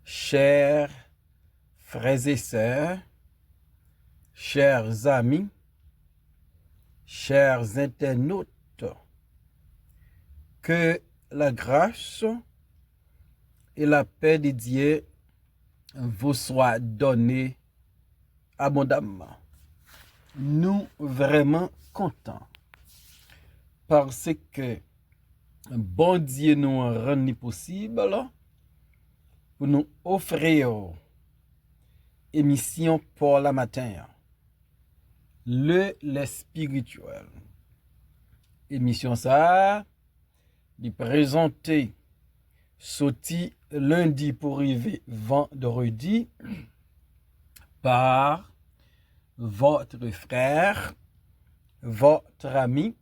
chers frères et sœurs, chers amis, chers internautes, que la grâce et la paix de Dieu vous soient données abondamment. Nous vraiment contents parce que bon Dieu nous rend possible pour nous offrir émission pour la matin. Le spirituel. Émission ça, de présenter sorti lundi pour arriver vendredi par votre frère, votre ami,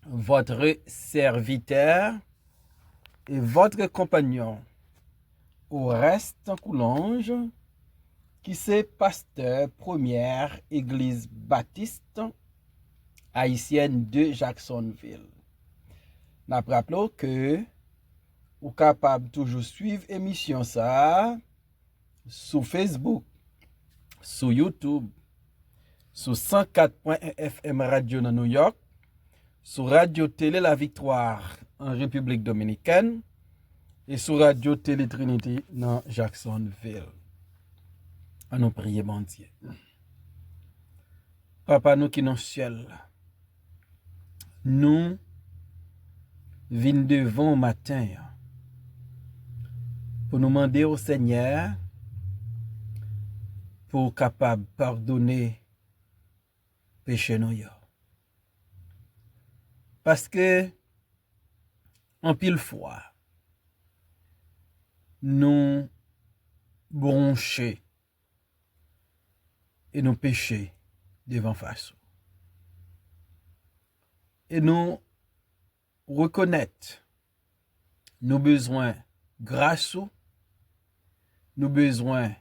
votre serviteur et votre compagnon. Au reste en Coulange, qui c'est pasteur première église baptiste haïtienne de Jacksonville. N'a rappelons que vous capable toujours suivre émission ça sur Facebook, sur YouTube, sur 104.1 FM Radio dans New York, sur Radio Télé La Victoire en République Dominicaine et sur Radio Télé Trinité dans Jacksonville. À nous prier, bon Dieu. Papa, nous qui nous ciel, nous venons devant au matin pour nous demander au Seigneur pour capable pardonner péché nous. Parce que en pile fois nous broncher et nous pécher devant face. Et nous reconnaître nos besoins grâce, nos besoins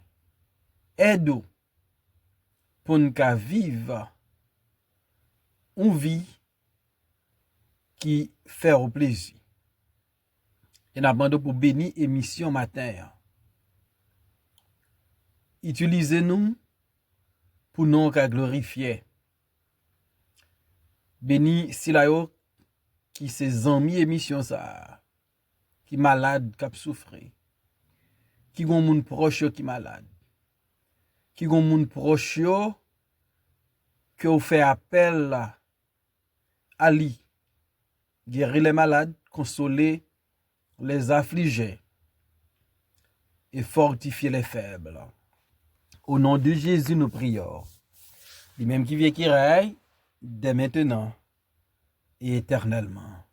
aide pour nous vivre une vie qui fait au plaisir. Et nous demandons pour bénir émission matin. Utilisez-nous pour nous glorifier. Béni Silayo qui ses amis émission ça, qui malade, qui souffre, qui gon moun proche qui malade, qui gon moun proche que vous fait appel à lui, guérir les malades, consoler les affligés et fortifier les faibles. Au nom de Jésus, nous prions. Lui-même qui vient qui règne, dès maintenant et éternellement.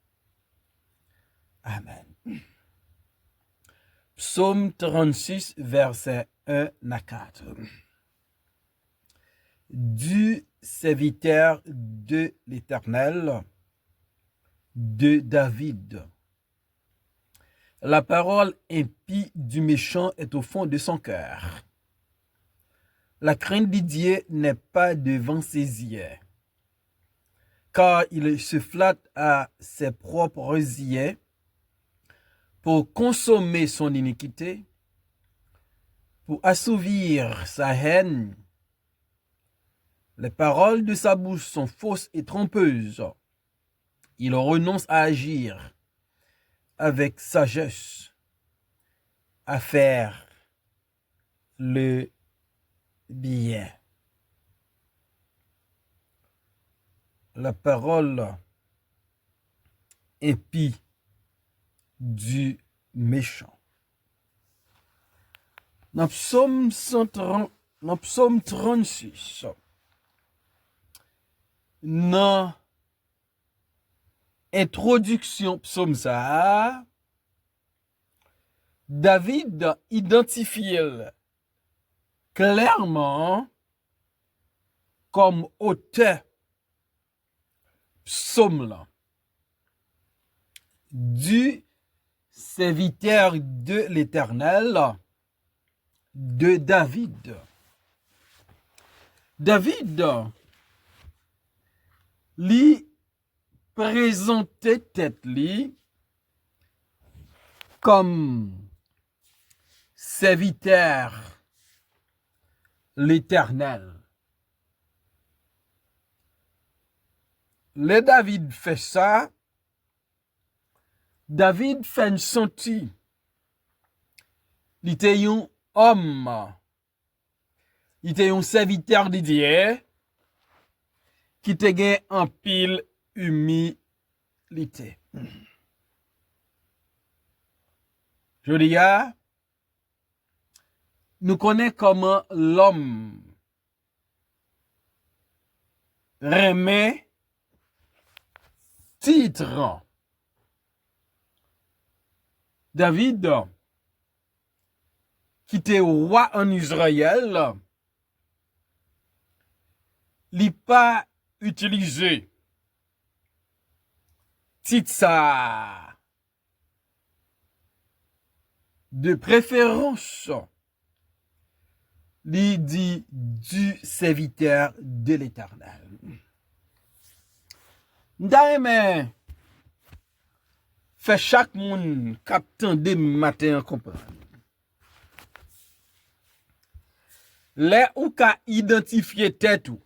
Amen. Psaume 36, versets 1 à 4. Du serviteur de l'Éternel, de David. La parole impie du méchant est au fond de son cœur. La crainte de Dieu n'est pas devant ses yeux, car il se flatte à ses propres yeux pour consommer son iniquité, pour assouvir sa haine. Les paroles de sa bouche sont fausses et trompeuses. Il renonce à agir avec sagesse, à faire le bien. La parole impie du méchant. Dans Psaume 36, dans introduction Psaume ça, David identifie clairement comme auteur psaume là, du serviteur de l'Éternel, de David. David lui présentait tête lui comme serviteur l'Éternel. Le David fait ça. David fait une senti. Il était un homme. Il était un serviteur de Dieu qui te gagne en pile humilité. Je dis, nous connaissons comment l'homme remet titre. David, qui était roi en Israël, n'a pas utilisé titre ça de préférence. Il dit du serviteur de l'Éternel. D'ailleurs, fait chaque monde captant des matins comprendre. Les ou qu'a identifié tête ou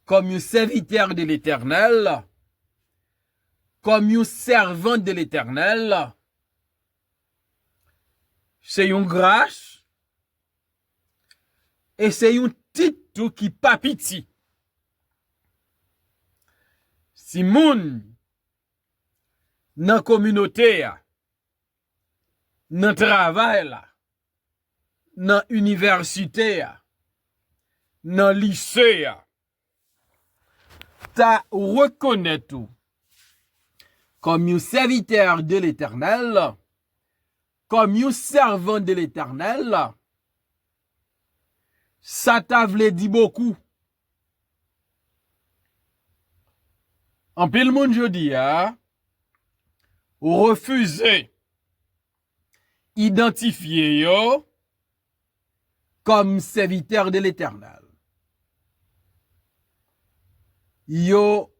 comme un serviteur de l'Éternel, comme un servant de l'Éternel, c'est une grâce et c'est un titre qui pas pitié. Si moun dans la communauté, dans le travail, dans l'université, dans le lycée, tu reconnais tout comme un serviteur de l'Éternel, comme un servant de l'Éternel, ça t'a voulu dit beaucoup. En pile monde je dis, refuser identifier yo comme serviteur de l'Éternel. Yo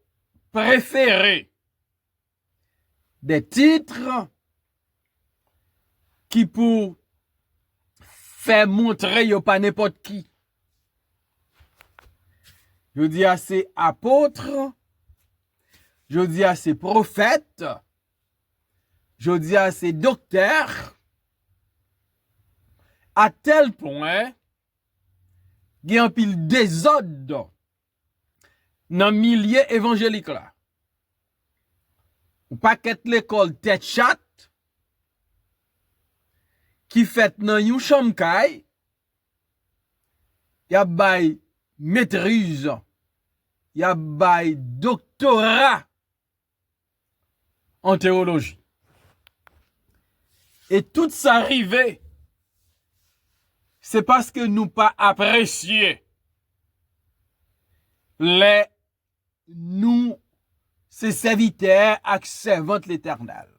préféré des titres qui pour faire montrer yo pas n'importe qui. Je dis à ces apôtres, je dis à ces prophètes, je dis à ces docteurs, à tel point, il y a un pile désordre dans le milieu évangélique là. Ou pas qu'être l'école tête chatte, qui fait dans une chambre caille, y a bay maîtrise, y a bay doctorat en théologie. Et tout ça arrivé, c'est parce que nous pas apprécié les nous ces serviteurs et servants de l'Éternel.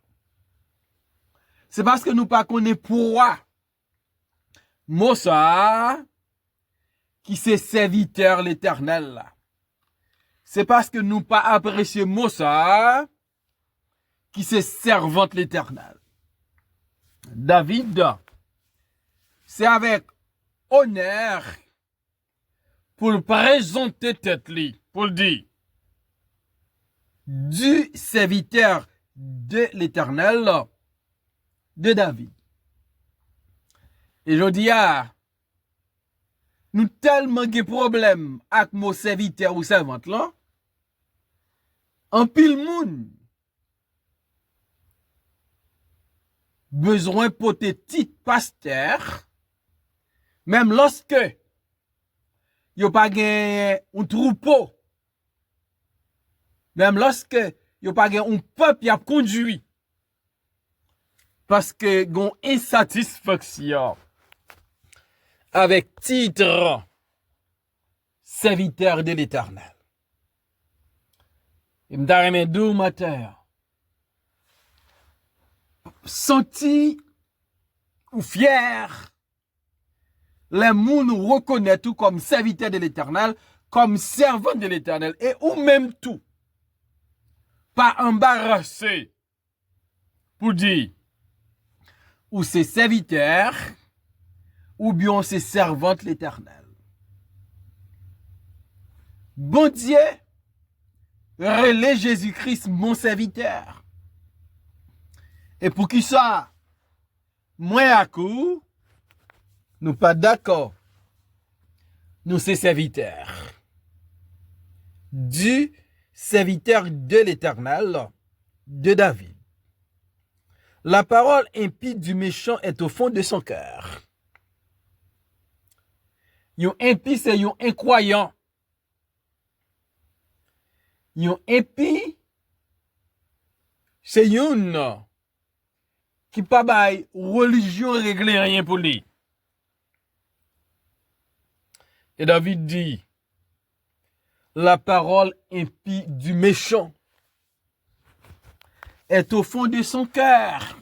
C'est parce que nous pas connaît pourquoi Mossa qui c'est serviteur l'Éternel là. C'est parce que nous pas apprécié Mossa qui c'est servante l'Éternel. David, c'est avec honneur pour le présenter tête li, pour le dire du serviteur de l'Éternel de David. Et je dis nous tellement de problèmes avec mon serviteur ou servante là, en pile moun besoin pour tes petits pasteurs, même lorsque yo pas gen un troupeau, même lorsque yo pas gen un peuple a conduit, parce que gon insatisfaction avec titre serviteur de l'Éternel. Et m'dareme dou matin, senti ou fier, les moun reconnaissent tout comme serviteur de l'Éternel, comme servant de l'Éternel, et ou même tout, pas embarrassé pour dire, ou ses serviteurs, ou bien ses servantes l'Éternel. Bon Dieu, relais Jésus-Christ mon serviteur. Et pour qui ça, moi à coup, nous pas d'accord. Nous c'est serviteurs. Du serviteur de l'Éternel, de David. La parole impie du méchant est au fond de son cœur. Yon impie, c'est yon incroyant. Yon impie, c'est yon qui pas bay religion régler rien pour lui. Et David dit, la parole impie du méchant est au fond de son cœur.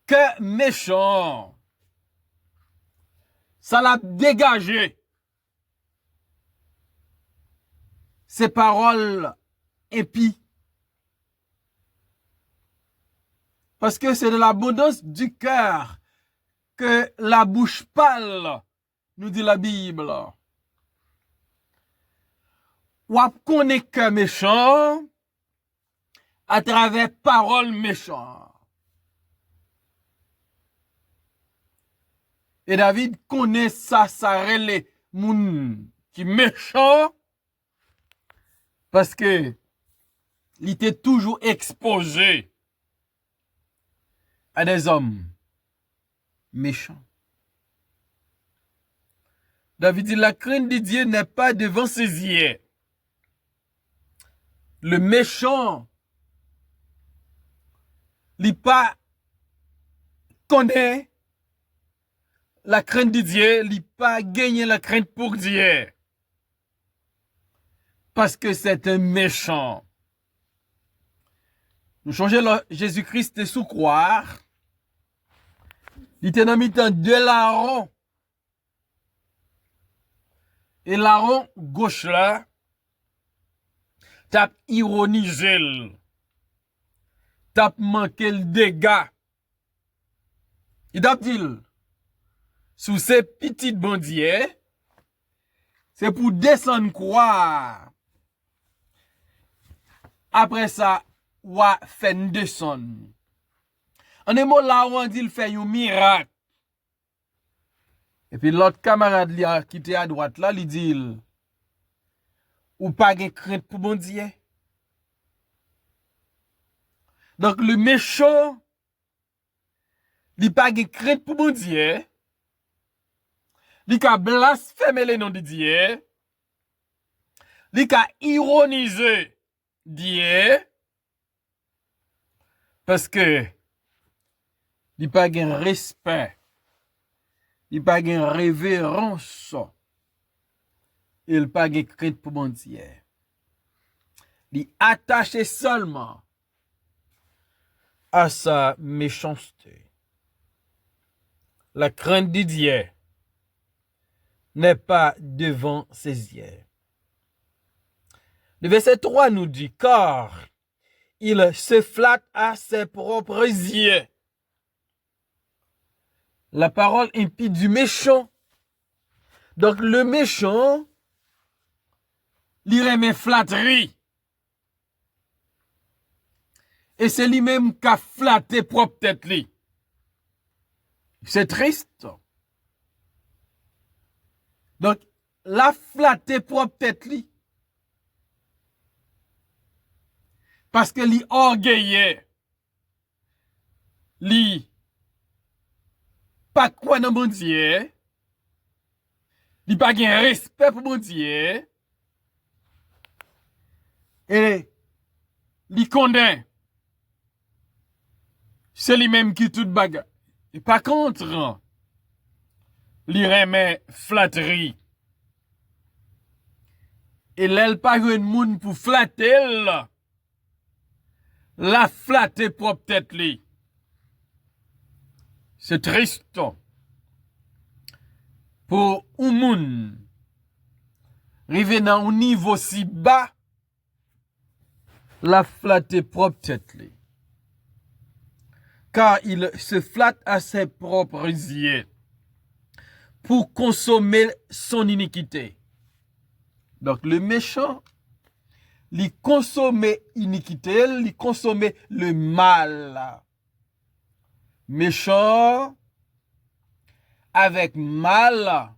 Que méchant, ça l'a dégagé. Ces paroles impies. Parce que c'est de l'abondance du cœur que la bouche parle, nous dit la Bible. Ou connaît que méchant à travers paroles méchantes. Et David connaît ça relève moun qui méchant parce que il était toujours exposé à des hommes méchants. David dit, la crainte de Dieu n'est pas devant ses yeux. Le méchant, il pas connaît la crainte de Dieu, il pas gagné la crainte pour Dieu. Parce que c'est un méchant. Nous changeons Jésus-Christ sous croire. Il était dans mi-temps de Laron. Et Laron gauche là, tape ironisé, tape manqué le dégât. Il tape dit, sous ces petites bandiers, c'est pour descendre croire. Après ça, ou a fait une descendre. En un mot, là, on dit il fait un miracle. Et puis l'autre camarade qui était à droite là, il dit, ou pas de crainte pour bon Dieu. Donc le méchant, il pas de crainte pour bon Dieu. Il a blasphémé le nom de Dieu. Il a ironisé Dieu. Parce que il n'a pas de respect. Il n'a pas de révérence. Il n'a pas de crainte pour mon Dieu. Il est attaché seulement à sa méchanceté. La crainte de Dieu n'est pas devant ses yeux. Le verset 3 nous dit, car il se flatte à ses propres yeux. La parole impie du méchant. Donc le méchant, il remet flatterie. Et c'est lui-même qui a flatté propre tête li. C'est triste. Donc, la flatté propre tête li. Parce que li orgueilleux. Li pas quoi dans bon Dieu. Li pas gen respect pour bon Dieu. Et li condamne. C'est lui-même qui tout bagarre. Et par contre, li remet flatterie. Et l'elle pas un moun pour flatter, la flatter propre tête li. C'est triste. Pour un moun, rive dans un niveau si bas, la flatter propre tête li. car il se flatte à ses propres yeux pour consommer son iniquité. Donc le méchant, il consomme iniquité, il consomme le mal. Méchant avec mal,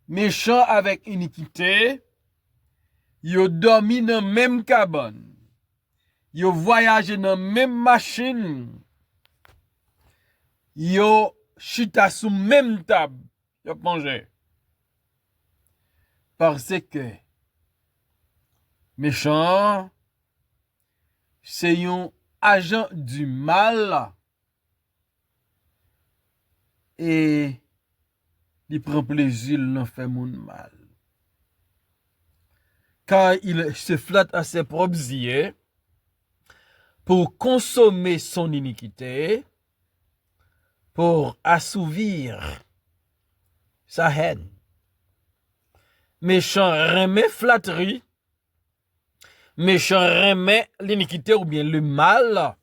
méchant avec iniquité, yo dormi dans même cabane, yo voyage dans même machine, yo chita sous même table, yo mangé. Parce que méchant, c'est un agent du mal et il prend plaisir dans faire mon mal. Car il se flatte à ses propres yeux pour consommer son iniquité, pour assouvir sa haine. Méchant remet flatterie, méchant remet l'iniquité ou bien le mal,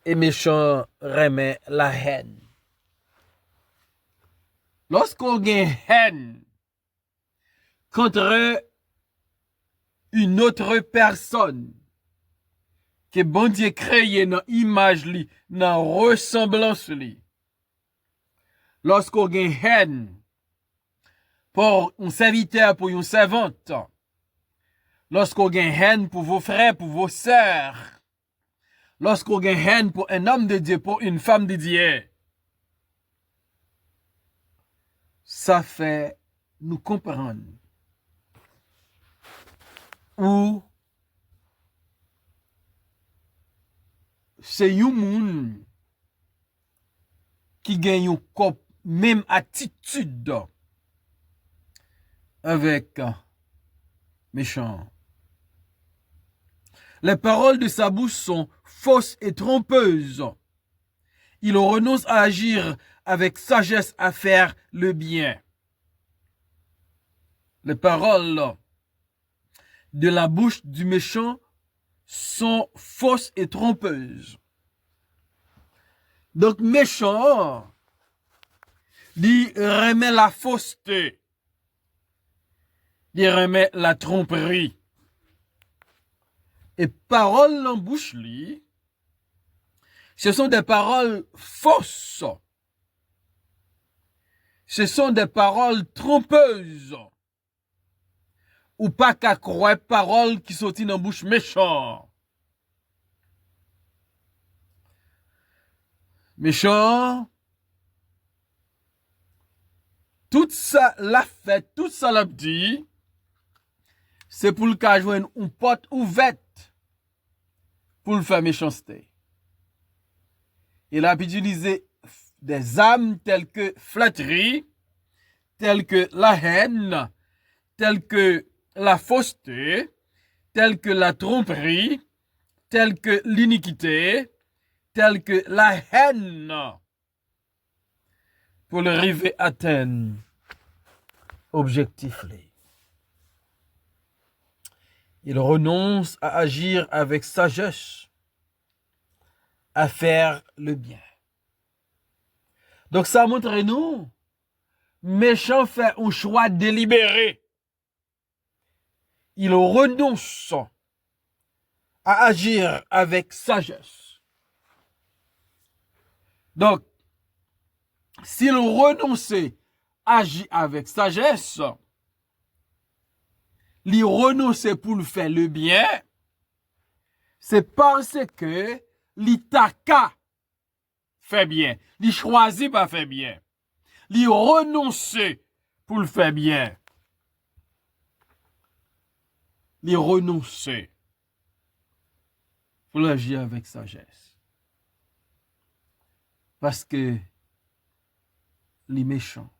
et méchant remet la haine. Lorsqu'on a une haine contre une autre personne que bon Dieu créé dans image li, dans ressemblance li, lorsqu'on a une haine pour un serviteur, pour une servante, lorsqu'on a une haine pour vos frères, pour vos sœurs, lorsqu'on a une haine pour un homme de Dieu, pour une femme de Dieu, ça fait nous comprendre ou c'est un monde qui gagne une même attitude avec méchant. Les paroles de sa bouche sont fausses et trompeuses. Il renonce à agir avec sagesse à faire le bien. Les paroles de la bouche du méchant sont fausses et trompeuses. Donc méchant, il remet la fausseté, il remet la tromperie. Et paroles en bouche li, ce sont des paroles fausses. Ce sont des paroles trompeuses. Ou pas qu'à croire paroles qui sortent dans bouche méchant. Méchant, tout ça l'a fait, tout ça l'a dit, c'est pour le cas joindre une porte ouverte pour le faire méchanceté. Il a utilisé des âmes telles que flatterie, telles que la haine, telles que la fausseté, telles que la tromperie, telles que l'iniquité, telles que la haine, pour le arriver à atteindre objectif. Il renonce à agir avec sagesse, à faire le bien. Donc ça montre nous, méchant fait un choix délibéré. Il renonce à agir avec sagesse. Donc, s'il renonçait à agir avec sagesse, il renonçait pour le faire le bien, c'est parce que l'itaka fait bien. Il choisit pas faire bien. Il renonçait pour le faire bien. Il renonçait pour agir avec sagesse. Parce que les méchants.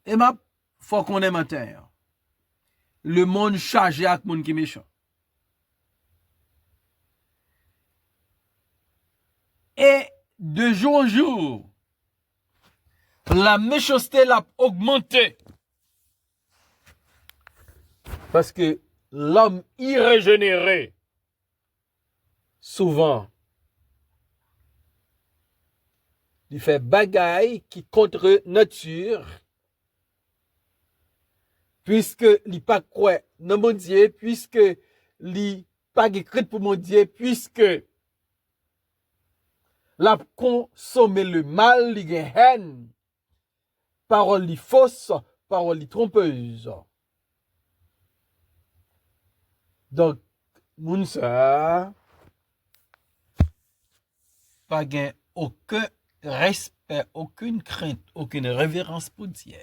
Et ma faut qu'on aime en terre. Le monde chargé avec monde qui est méchant. Et de jour en jour, la méchanceté l'a augmenté. Parce que l'homme irrégénéré souvent, il fait bagaille qui contre nature, puisque il pas quoi dans mon Dieu, puisque il pas écrit pour mon Dieu, puisque l'a consommé le mal, il a haine, parole li fausse, parole li trompeuse. Donc, moun sa, pas gain aucun respect, aucune crainte, aucune révérence pour Dieu.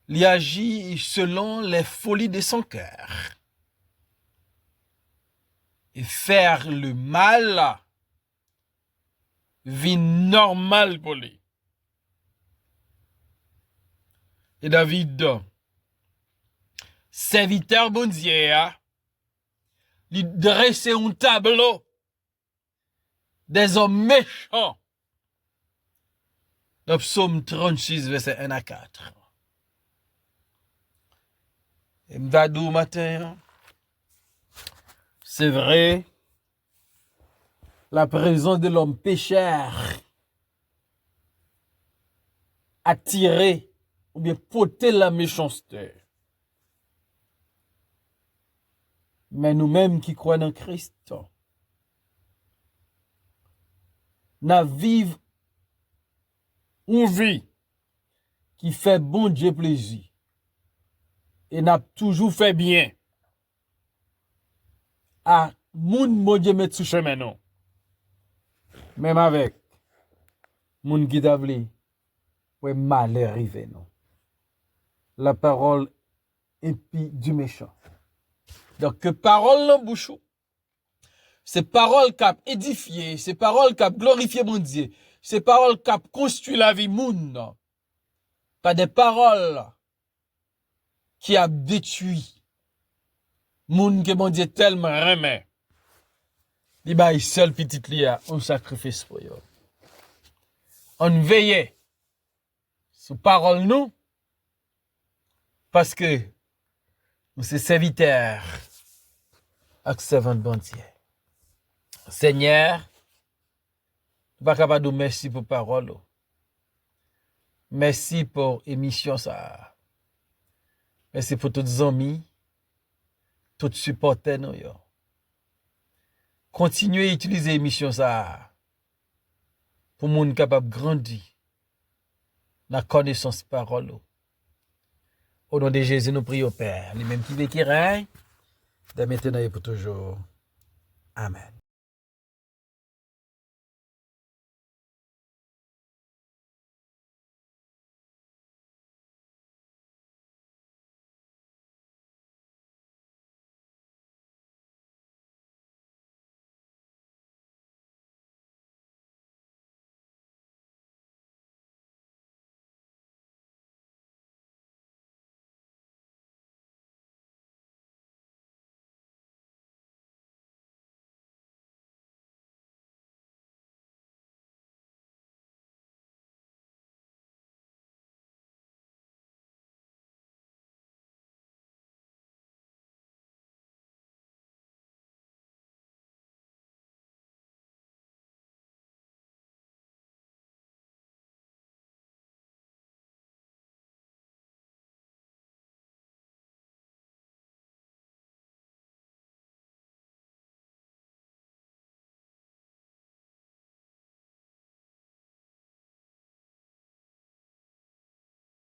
Il agit selon les folies de son cœur. Et faire le mal, vie normale pour lui. Et David, serviteur bon Dieu, il dressait un tableau des hommes méchants. Dans Psaume 36, verset 1 à 4. Et m'dadou matin, c'est vrai, la présence de l'homme pécheur a tiré ou bien porté la méchanceté. Mais nous-mêmes qui croyons en Christ, nous vivons une vie qui fait bon Dieu plaisir et n'a toujours fait bien à moun bon Dieu mettre sous chemin non. Même avec moun qui d'avli ouais malheur arrivé non. La parole impie du méchant. Donc que parole dans bouche, c'est parole qui a édifié, c'est parole qui a glorifié mon Dieu, c'est parole qui a construit la vie moun. Pas des paroles qui a détruit moun que mon Dieu tellement remet. Il ba seul petit lia un sacrifice pour yo. On veille sous parole nous parce que nous sommes serviteurs ak servant bon Dieu. Seigneur, pas capable de merci pour parole. Merci pour émission ça. Merci pour tous les amis, tous supporters nous yo. Continuez à utiliser l'émission ça pour moun capable grandir dans la connaissance parole. Au nom de Jésus, nous prions Père, lui-même qui veut qui règne, de maintenant et pour toujours. Amen.